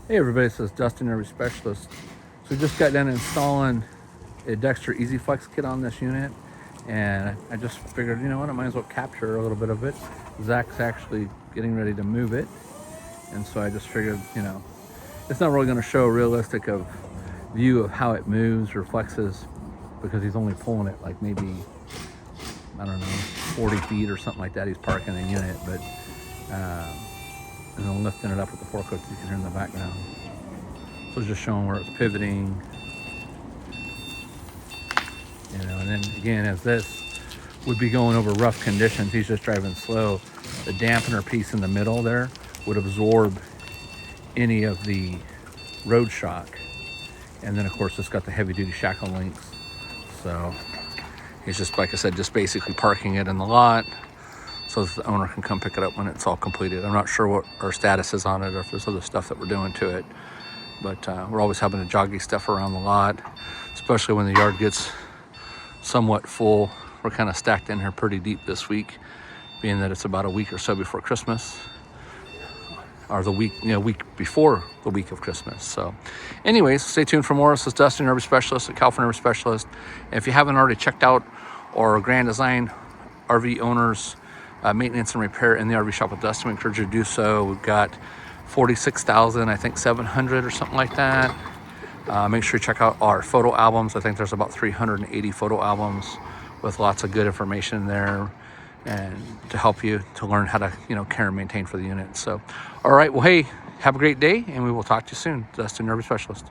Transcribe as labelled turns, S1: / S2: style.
S1: Hey everybody, this is Dustin, Every Specialist. So we just got done installing a Dexter EZ Flex kit on this unit, and I just figured, you know what, I might as well capture a little bit of it. Zach's actually getting ready to move it, and so I just figured, you know, it's not really going to show a realistic view of how it moves or flexes because he's only pulling it like maybe, I don't know, 40 feet or something like that. He's parking the unit, but and then lifting it up with the forklift you can hear in the background. So it's just showing where it's pivoting, you know, and then again, as this would be going over rough conditions, he's just driving slow. The dampener piece in the middle there would absorb any of the road shock. And then of course it's got the heavy duty shackle links. So he's just, like I said, just basically parking it in the lot so that the owner can come pick it up when it's all completed. I'm not sure what our status is on it or if there's other stuff that we're doing to it. But we're always having to joggy stuff around the lot, especially when the yard gets somewhat full. We're kind of stacked in here pretty deep this week, being that it's about a week or so before Christmas, or the week, week before the week of Christmas. So anyways, stay tuned for more. This is Dustin, Urban Specialist at California Urban Specialist. And if you haven't already checked out our Grand Design RV owners maintenance and repair in the RV shop with Dustin, we encourage you to do so. We've got 46,000, I think 700 or something like that. Make sure you check out our photo albums. I think there's about 380 photo albums with lots of good information in there and to help you to learn how to, care and maintain for the unit. So, all right, well, hey, have a great day, and we will talk to you soon. Dustin, Urban Specialist.